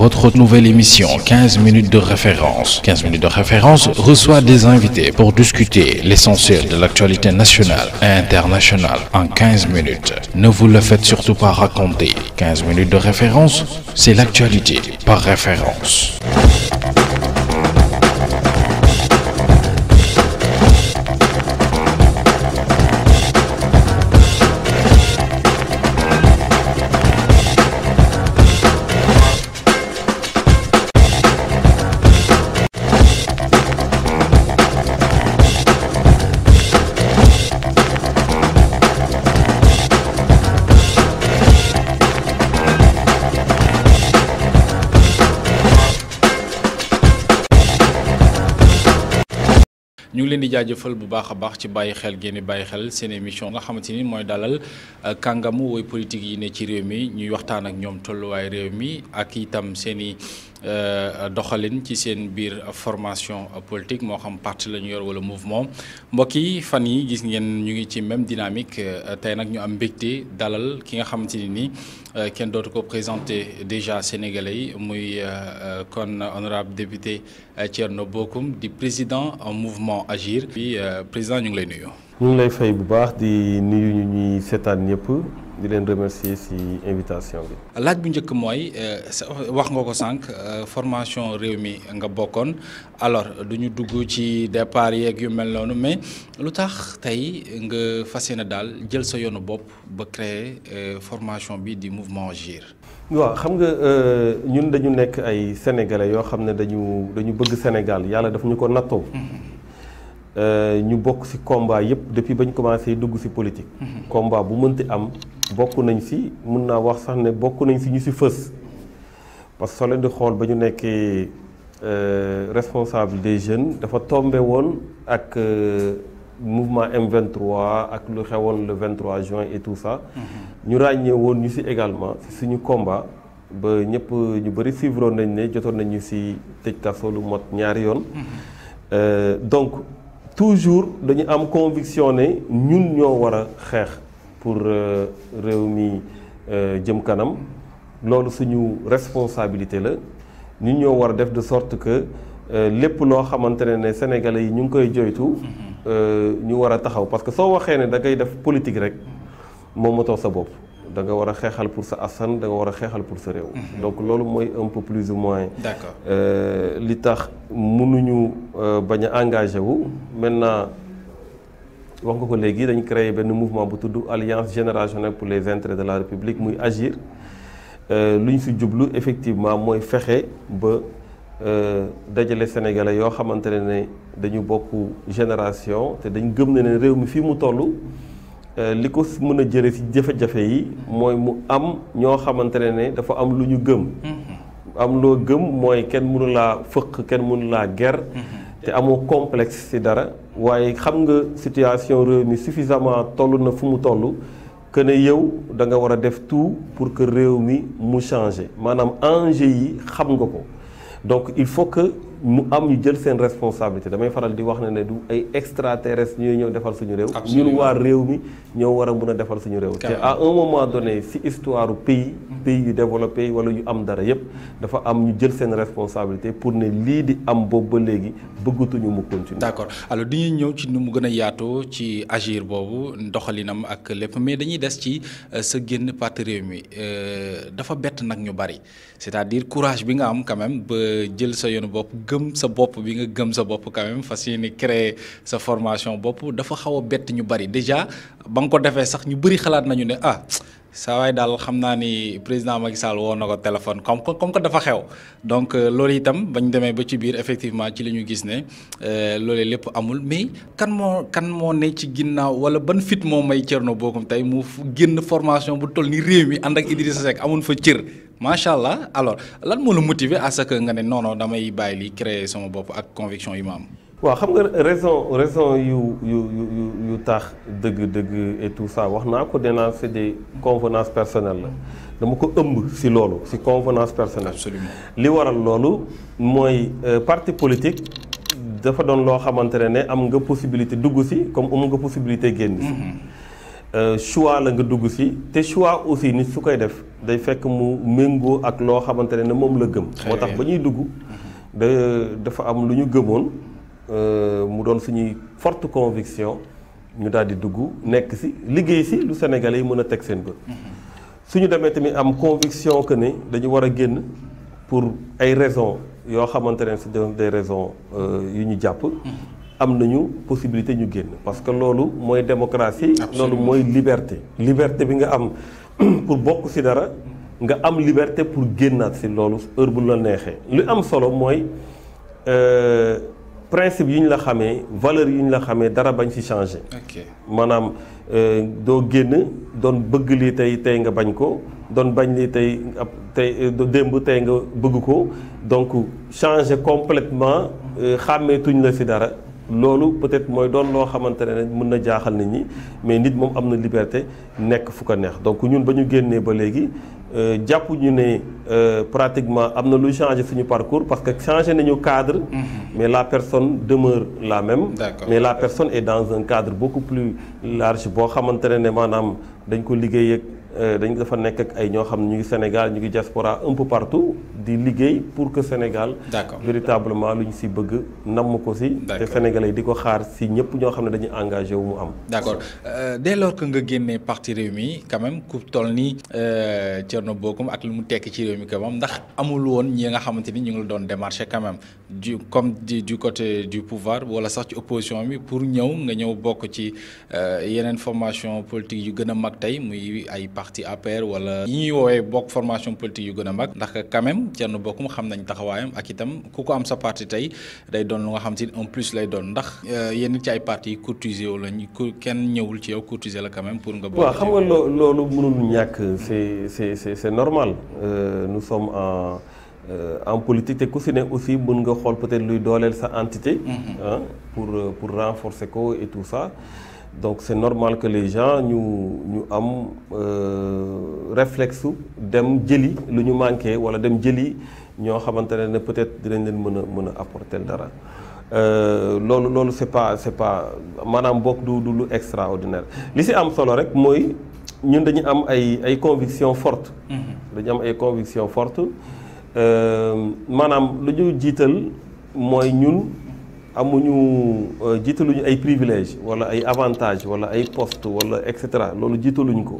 votre nouvelle émission 15 minutes de référence. 15 minutes de référence reçoit des invités pour discuter l'essentiel de l'actualité nationale et internationale en 15 minutes. Ne vous le faites surtout pas raconter. 15 minutes de référence, c'est l'actualité par référence. ñu ngi leen di jaajëfal bu baax a baax ci bàyyi xel génn bàyyi xel seen émission nga xamante ni mooy dalal kàngamu woy politique yi ne ci réew mi ñuy waxtaan ak ñoom tolluwaay réew mi ak itam seen i doxalin ci seen biir formation politique moo xam parti la ñu yor wala mouvement mbokk yi fan yi gis ngeen ñu ngi ci même dynamique tey nag ñu am mbégte dalal ki nga xamante ni kenn dootu ko présenté déjà sénégalais yi muy kon honorable député Thierno Bocoum di président mouvement Agir bi président ñu ngi lay nuyu. ñu ngi lay fay bu baax di nuyu ñu ñuy seetaan ñëpp di leen remercier ci invitation bi. laaj bu njëkk mooy wax nga ko sànq formation réew mi nga bokkoon alors du ñu dugg ci départ yeeg yu mel noonu mais lu tax tey nga fas yéene daal jël sa yoonu bopp ba créer formation bi di mouvement Agir. waaw xam nga ñun dañu nekk ay sénégalais yoo xam ne dañu bëgg Sénégal yàlla daf ñu ko nattoo. ñu bokk ci combat yépp depuis ba ñu commencé dugg ci politique. combat bu mënti am bokk nañ ci mun naa wax sax ne bokk nañ ci ñu ci fës parce que soo leen di xool ba ñu nekkee responsable des jeunes dafa tombé woon ak mouvement M23 ak lu xewoon le 23 juin et tout ça. ñu ràññee woon ñu ci également ci suñu combat ba ñëpp ñu bari suivre nañ ne jotoon nañu ci tëj kaso lu mot ñaari yoon. Donc toujours dañu am conviction ne ñun ñoo war a xeex pour réew mi jëm kanam loolu suñu responsabilité la ñun ñoo war a def de sorte que lépp loo xamante ne sénégalais yi ñu ngi koy joytu ñu war a taxaw parce que soo waxee ne da ngay def politique rek moom moo tax sa bopp da nga war a xeexal pour sa askan da nga war a xeexal pour sa réew. donc loolu mooy un peu plus ou moins. d'accord li tax mënuñu bañ a engagé wu maintenant wax nga ko léegi dañ créé benn mouvement bu tudd alliance générationnelle pour les intérêts de la république muy Agir lu ñu si jublu effectivement mooy fexe ba dajale sénégalais yoo xamante ne dañu bokk génération te dañ gëm ne réew mi fii mu toll. li ko mën a jëlee ci jafe-jafe yi mooy mu am ñoo xamante ne dafa am lu ñu gëm. am loo gëm mooy kenn mënu laa fëq kenn mënu laa ger. te amoo complexe ci dara waaye xam nga situation réew mi suffisamment toll na fu mu toll que ne yow da nga war a def tout pour que réew mi mu changer maanaam enjeu yi xam nga ko donc il faut que mu am ñu jël seen responsabilité damay faral di wax ne du ay extraterrestres ñooy ñëw defal suñu réew. ñun waa réew mi ñoo war a mën a defal suñu réew. te à un moment donné ci histoire pays yu développé wala yu am dara yépp dafa am ñu jël seen responsabilité pour ne lii di am boobu ba léegi bëggatuñu mu continuer. d'accord alors dañuy ñëw ci nu mu gën a yaatoo ci Agir boobu doxalinam ak lépp mais dañuy des ci sa génn parti réew mi dafa bett nag ñu bari c'est-à-dire courage bi nga am quand même ba jël sa yoonu bopp. gëm sa bopp bi nga gëm sa bopp quand même fas yéene créer sa formation bopp dafa xaw a bett ñu bari déjà ba nga ko defee sax ñu bari xalaat nañu ne saa waay daal xam naa ni président Macky Sall woo na ko téléphone comme que dafa xew donc loolu itam bañ demee ba ci biir effectivement ci la ñu gis ne loolu lépp amul mais kan moo ne ci ginnaaw wala ban fit moo may Thierno Bocoum tey mu génn formation bu toll ni réew mi ànd ak Idrissa Seck amun fa cër macha allah alors lan moo la motiver à ce que nga ne non damay bàyyi li créer sama bopp ak conviction yi ma am. waaw xam nga raison yu tax dëgg et tout ça wax naa ko danaa c'est des convenances personnelles la dama ko ëmb ci loolu ci convenance personnelle. absolument li waral loolu mooy parti politique dafa doon loo xamante ne am nga possibilité dugg ci comme am nga possibilité génn ci. choix la nga dugg si te choix aussi nit su koy def day fekk mu méngoo ak loo xamante ne moom la gëm. moo tax ba ñuy dugg dafa am lu ñu gëmoon mu doon suñuy forte conviction ñu daal di dugg nekk si liggéey si lu Sénégalais yi mën a teg seen bët. suñu demee tamit am conviction que ne dañu war a génn pour ay raisons yoo xamante ne c'est des raisons yu ñu jàpp. am nañu possibilité ñu génn parce que loolu mooy démocratie. loolu mooy liberté. liberté bi nga am pour bokk ci dara nga am liberté pour génnaat ci loolu heure bu la neexee li am solo mooy principe yu ñu la xamee valeur yu ñu la xamee dara bañ ci changer. maanaam doo génn doon bëgg lii tey nga bañ ko doon bañ lii tey démb tey nga bëgg ko donc changer complètement xàmmeetuñ la ci dara. loolu peut-être mooy doon loo xamante ne mën na jaaxal nit ñi mais nit moom am na liberté nekk fu ko neex donc ñun ba ñu génnee ba léegi jàpp ñu ne pratiquement am na luy changer suñu parcours parce que changer nañu cadre. mais la personne demeure la même. mais la personne est dans un cadre beaucoup plus large boo xamante ne maanaam dañ ko liggéey ak dañ dafa nekk ak ay ñoo xam ne ñu ngi Sénégal ñu ngi diaspora un peu partout di liggéey pour que Sénégal. véritablement lu ñu si bëgg namm ko si. te Sénégalais yi di ko xaar si ñëpp ñoo xam ne dañuy engagé wu mu am. d'accord dès lors que nga génnee parti Rewmi quand même ku toll ni Thierno Bocoum ak lu mu tekki ci Rewmi quand même ndax amul woon ñi nga xamante ni ñu ngi la doon démarché quand même du côté du pouvoir wala sax ci opposition bi pour nga ñëw bokk ci yeneen formation politique yu gën a mag tey muy ay parti APR wala yi ñuy woowee bokk formation politique yu gën a mag ndax quand même Thierno Bocoum xam nañ taxawaayam ak itam ku ko am sa parti tey day doon lu nga xam te ni en plus lay doon ndax yenn ci ay parti courtisé wu lañ kenn ñëwul ci yow courtisé la quand même pour nga bokk. waaw xam nga loolu mënul ñàkk c'est normal nous sommes en politique te ku si ne aussi mën nga xool peut-être luy dooleel sa entité. pour renforcer ko et tout ça. donc c'est normal que les gens ñu am réflexe dem jëli lu ñu manqué wala dem jëli ñoo xamante ne peut-être dinañ leen mën a apporter dara loolu c'est pas maanaam bokk du lu extraordinaire li ci am solo rek mooy ñun dañu am ay convictions fortes. dañu am ay convictions fortes maanaam lu ñu jiital mooy ñun. amuñu jiitaluñu ay privilèges wala ay avantages wala ay postes wala et cetera loolu jiitaluñu ko.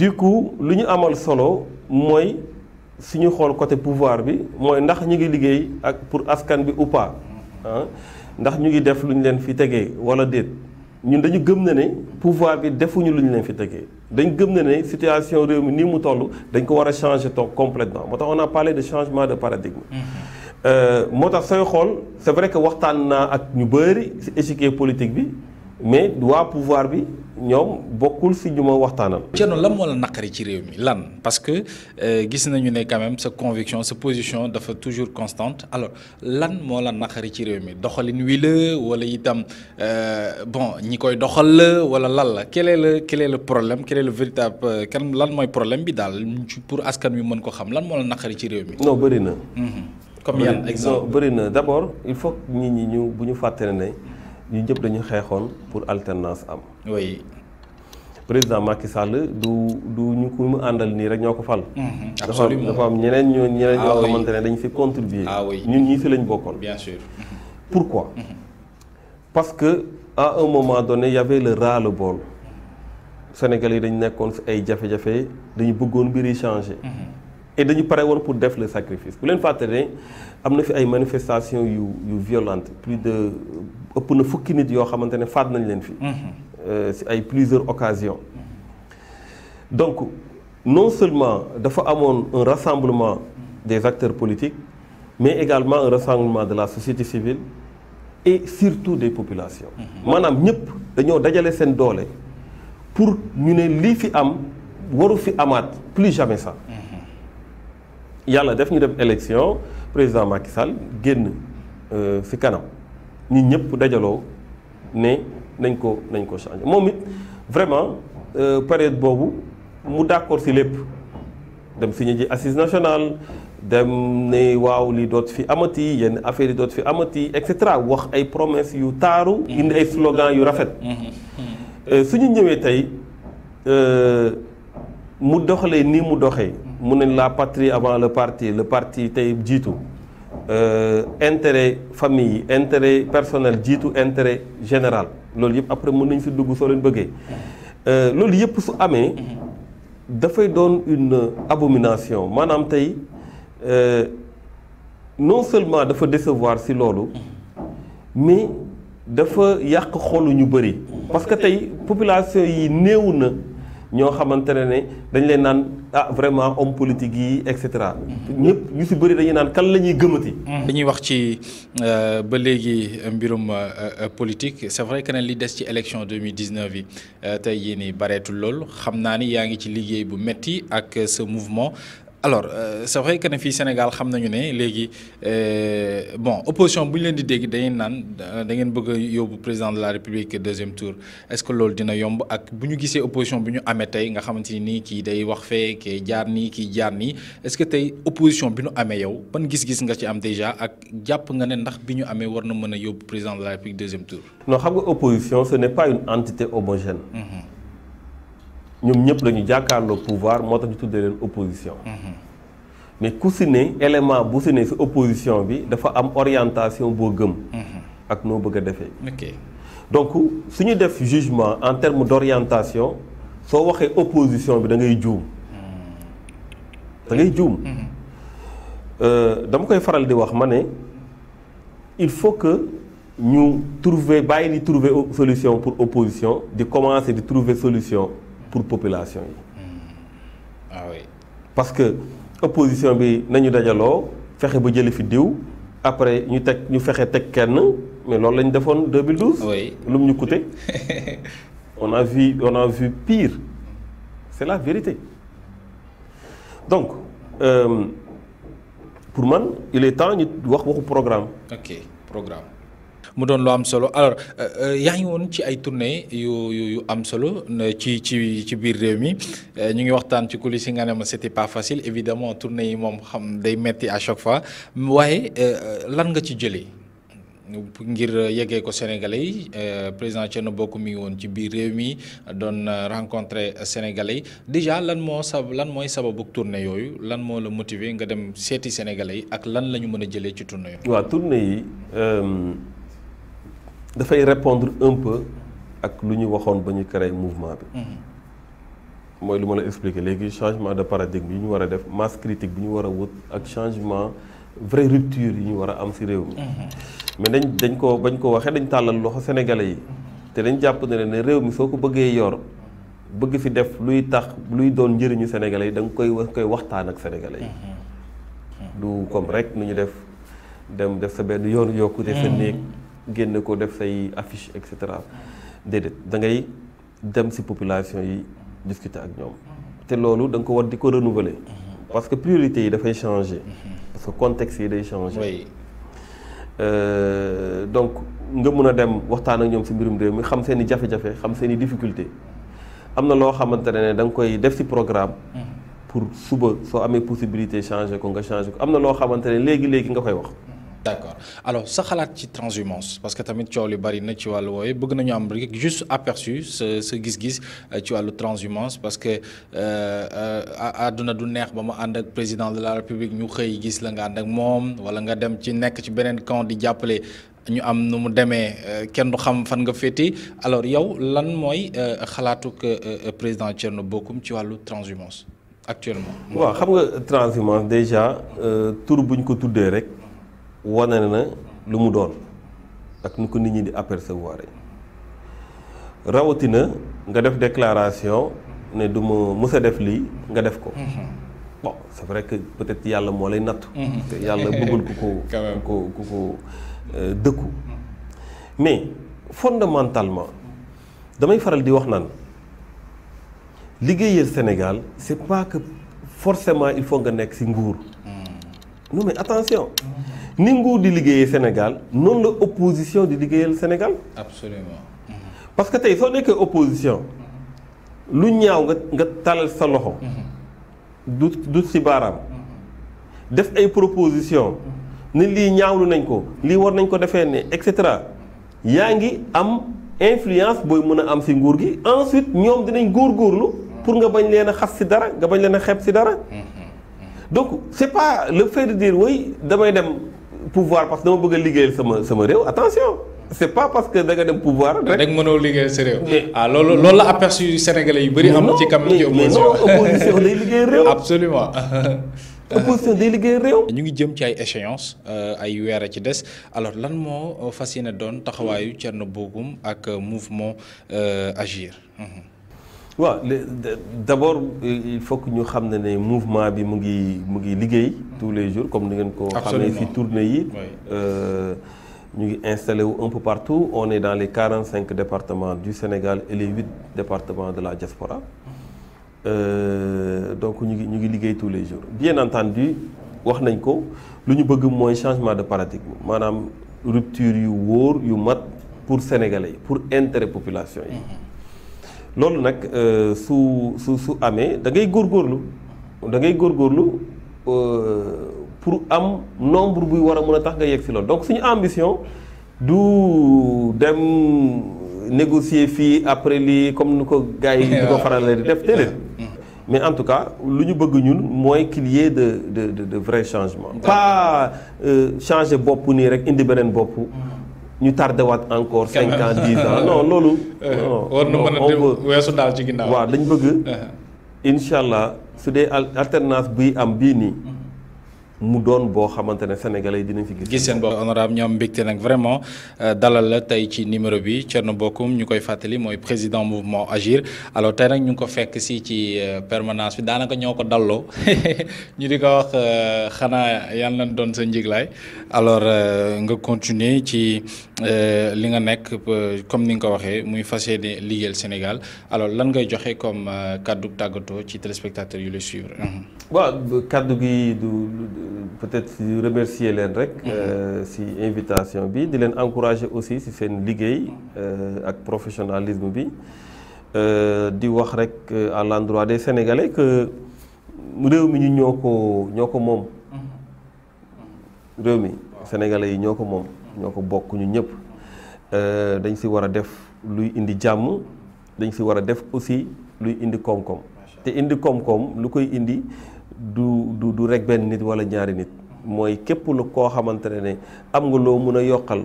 du coup lu ñu amal solo mooy suñu xool côté pouvoir bi mooy ndax ñu ngi liggéey ak pour askan bi ou pas ndax ñu ngi def lu ñu leen fi tegee wala déet ñun dañu gëm na ne pouvoir bi defuñu lu ñu leen fi tegee dañ gëm na ne situation réew mi nii mu toll dañ ko war a changer complètement moo tax on a parlé de changement de paradigme. moo tax sooy xool c'est vrai que waxtaan naa ak ñu bëri ci échiquier politique bi mais waa pouvoir bi ñoom bokkul ci ñu ma waxtaanal. Thierno lan moo la naqari ci réew mi lan parce que gis nañu ne quand même sa conviction sa position dafa toujours constante alors lan moo la naqari ci réew mi doxalin wi la wala itam bon ñi koy doxal la wala lan la quel est le problème quel est le véritable lan mooy problème bi daal pour askan wi mën ko xam lan moo la naqari ci réew mi. non bëri na. comme yan exemple bëri na d'abord il faut que nit ñi bu ñu fàttali ne ñu ñëpp dañu xeexoon pour alternance am. oui. président Macky Sall du ñu ku mu àndal nii rek ñoo ko fal. absolument dafa am ñeneen ñoo xamante ne dañu fi contribuer. ñun ñii fi lañ bokkoon. bien sûr. pourquoi. parce que à un moment donné y avait le ras-le-bol. Sénégal yi dañu nekkoon ci ay jafe-jafe dañu bëggoon mbir yi changer. et dañu pare woon pour def le sacrifice bu leen fàtte ne am na fi ay manifestations yu violentes plus de ëpp na fukki nit yoo xamante ne faat nañ leen fi. ci ay plusieurs occasions. donc non seulement dafa amoon un rassemblement des acteurs politiques mais également un rassemblement de la société civile et surtout des populations. maanaam ñëpp dañoo dajale seen doole pour ñu ne lii fi am waru fi amaat plus jamais ça. yàlla def ñu dem élection président Macky Sall génn ci kanam ñi ñëpp dajaloo ne nañ ko changer moom it vraiment période boobu mu d'accord ci lépp dem signé ji assise nationale dem ne waaw li doot fi amati yenn affaire yi doot fi amati et cetera wax ay promesses yu taaru indi ay slogan yu rafet suñu ñëwee tey mu doxalee nii mu doxee mu ne la patrie avant le parti tey jiitu intérêt famille yi intérêt personnel jiitu intérêt général loolu yëpp après mën nañ si dugg soo leen bëggee loolu yëpp su amee dafay doon une abomination maanaam tey non seulement dafa décevoir si loolu mais dafa yàq xolu ñu bëri parce que tey population yi néew na ñoo xamante ne dañ leen naan ah vraiment homme politique yi et cetera ñëpp ñu si bëri dañuy naan kan la ñuy gëmati. dañuy wax ci ba léegi mbirum politique c'est vrai que ne li des ci élection 2019 yi tey jii nii bareetul lool xam naa ni yaa ngi ci liggéey bu metti ak ce mouvement. alors c'est vrai que ne fii Sénégal xam nañu ne léegi bon opposition bu ñu leen di dégg dañuy naan da ngeen bëgg a yóbbu président de la République deuxième tour est-ce que loolu dina yomb ak bu ñu gisee opposition bi ñu amee tey nga xamante ni nii kii day wax fee kii jaar nii kii jaar nii est-ce que tey opposition bi ñu amee yow ban gis-gis nga ci am déjà ak jàpp nga ne ndax bi ñu amee war na mën a yóbbu président de la République deuxième tour. non xam nga opposition ce n'est pas une entité homogène. ñoom ñëpp la ñu jàkkaarloo pouvoir moo tax ñu tuddee leen opposition. mais ku si ne élément bu si ne si opposition bi dafa am orientation boo gëm. ak noo bëgg a defee. ok donc su ñu def jugement en termes d'orientation soo waxee opposition bi da ngay juum. da ngay juum. dama koy faral di wax ma ne il faut que ñu bàyyi di trouver solution pour opposition di commencer di trouver solution. pour population yi. Ah oui. parce que opposition bi nañu dajaloo fexe ba jëli fi diw après ñu fexe teg kenn mais loolu la ñu defoon 2012. oui lu mu ñu coûté. on a vu pire c'est la vérité donc pour man il est temps ñu waxu programme. ok programme. mu doon lu am solo alors yaa ngi woon ci ay tournée yu am solo ci biir réew mi ñu ngi waxtaan ci coulisses yi nga ne ma c'était pas facile évidemment tournée yi moom xam day metti à chaque fois waaye lan nga ci jëlee ngir yeggee ko Sénégalais yi président Thierno Bocoum mi ngi woon ci biir réew mi doon rencontrer Sénégalais yi déjà lan mooy sababu tournée yooyu lan moo la motiver nga dem seeti Sénégalais yi ak lan la ñu mën a jëlee ci tournée yooyu. waaw tournée yi. dafay répondre un peu ak lu ñu waxoon ba ñu créer mouvement bi. mooy lu ma la expliquer léegi changement de paradigme yi ñu war a def masse critique bi ñu war a wut ak changement vraie rupture yi ñu war a am ci réew mi. mais bañ ko waxee dañ tàllal loxo sénégalais yi te dañ jàpp ne réew mi soo ko bëggee yor bëgg fi def luy doon njëriñu sénégalais yi da nga koy waxtaan ak sénégalais yi. du comme rek nu ñu def sa benn yoonu yokkute sa néeg. génn ko def say affiche et cetera déedéet da ngay dem ci population yi discuter ak ñoom te loolu da nga ko war di ko renouveler parce que priorité yi dafay changer parce que contexte yi day changer. oui. donc nga mun a dem waxtaan ak ñoom ci mbirum réew mi xam seen i jafe-jafe xam seen i difficulté am na loo xamante ne da nga koy def ci programme. pour suba soo amee possibilité changer ko nga changer ko am na loo xamante ne léegi nga koy wax. d'accord alors sa xalaat ci transhumance parce que tamit coow li bari na ci wàllu woowu bëgg nañu am rek juste aperçu sa gis-gis ci wàllu transhumance parce que àdduna du neex ba ma ànd ak président de la république ñu xëy gis la nga ànd ak moom wala nga dem ci nekk ci beneen camp di jàppale ñu am nu mu demee kenn du xam fan nga féete alors yow lan mooy xalaatuk président Thierno Bocoum ci wàllu transhumance actuellement. waaw xam nga transhumance déjà tur buñ ko tuddee rek. wane na lu mu doon ak nu ko nit ñi di apercevoir rawatina nga def déclaration ne du ma mës a def lii nga def ko. bon c'est vrai que peut-être yàlla moo lay nattu. te yàlla bëggul ku ko dëkku. mais fondamentalement damay faral di wax naan liggéeyal Sénégal c'est pas que forcément il faut nga nekk ci nguur. non mais attention. ni nguur di liggéeyee Sénégal noonu la opposition di liggéeyal Sénégal. absolument. parce que tey soo nekkee opposition lu ñaaw nga talal sa loxo. du ci baaraam. def ay proposition ne lii ñaawlu nañ ko lii war nañ ko defee ne et cetera yaa ngi am influence booy mën a am ci nguur gi ensuite ñoom dinañ góorgóorlu pour nga bañ leen a xas ci dara nga bañ leen a xeeb ci dara. Donc c'est pas le fait de dire oui damay dem pouvoir parce que dama bëgg a liggéeyal sama réew attention c'est pas parce que da nga dem pouvoir rek mënoo liggéeyal sa réew. loolu la aperçu sénégalais yu bëri am ci kam ci opposition. mais non opposition day liggéeyal réew. Absolument. opposition day liggéeyal réew. ñu ngi jëm ci ay échéances ay weer a ci des alors lan moo fas yéene doon taxawaayu Thierno Bocoum ak mouvement Agir. waaw d'abord il faut que ñu xam ne mouvement bi mu ngi liggéey tous les jours comme ni ngeen ko xamee ci tournée yi ñu ngi installé wu un peu partout on est dans les 45 départements du Sénégal et les 8 départements de la diaspora donc ñu ngi liggéey tous les jours bien entendu wax nañ ko lu ñu bëgg mooy changement de paradigme maanaam rupture yu wóor yu mat pour sénégalais yi pour intérêt population yi loolu nag su amee da ngay góorgóorlu pour am nombre buy war a mën a tax nga yegg ci loolu donc suñu ambition du dem négocier fii après lii comme ni ko gars yi di ko faral di def déedéet mais en tout cas lu ñu bëgg ñun mooy qu'il y ait de vrais changements pas changer bopp nii rek indi beneen bopp ñu tardé waat encore 5 ans 10 ans non loolu. war na mën a weesu daal ci ginnaaw. waaw dañ bëgg incha allah su dee alternance buy am bii nii mu doon boo xamante ne sénégalais yi dinañ fi gis seen bopp. honorable ñoom mbégte nag vraiment dalal la tey ci numéro bi Thierno Bocoum ñu koy fàttali mooy président mouvement Agir alors tey nag ñu ngi ko fekk si ci permanence bi daanaka ñoo ko dalloo ñu di ko wax xanaa yàlla na doon sa njiglaay alors nga continuer ci li nga nekk comme ni nga ko waxee muy fas yéene liggéeyal Sénégal alors lan ngay joxe comme kaddu tàggatoo ci téléspectateurs yu lay suivre. waaw kaddu gi du peut-être si remercier leen rek si invitation bi di leen encourager aussi si seen liggéey ak professionnalisme bi di wax rek à l'endroit des Sénégalais que réew mi ñu ñoo ko moom réew mi Sénégalais yi ñoo ko moom ñoo ko bokk ñu ñëpp dañ si war a def luy indi jàmm dañ si war a def aussi luy indi koom-koom te indi koom-koom lu koy indi du rek benn nit wala ñaari nit mooy képp lu koo xamante ne am nga loo mun a yokkal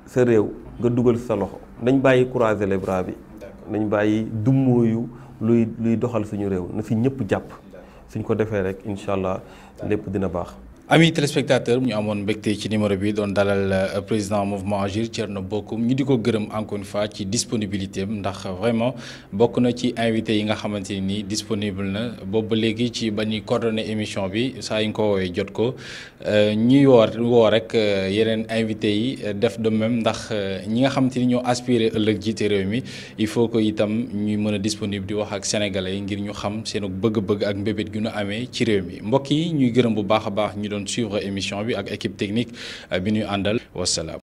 sa réew nga dugal sa loxo nañ bàyyi croiser les bras bi nañ bàyyi dummóoyu luy doxal suñu réew na fi ñëpp jàpp suñ ko defee rek incha allah lépp dina baax. Amis téléspectateurs ñu amoon mbégte ci numéro bi doon dalal président mouvement Agir Thierno Bocoum ñu di ko gërëm encore une fois ci disponibilité am ndax vraiment bokk na ci invité yi nga xamante ni disponible na boobu ba léegi ci ba ñuy coordonné émission bi saa yi nga ko woowee jot ko ñuy woo rek yeneen invité yi def de même ndax ñi nga xamante ni ñoo aspiré ëllëg jiite réew mi il faut que itam ñuy mën a disponible di wax ak sénégalais yi ngir ñu xam seen bëgg-bëgg ak mbébét gi ñu amee ci réew mi mbokk yi ñuy gërëm bu baax a baax ñu doon suivre émission bi ak équipe technique bi ñuy àndal wasalaam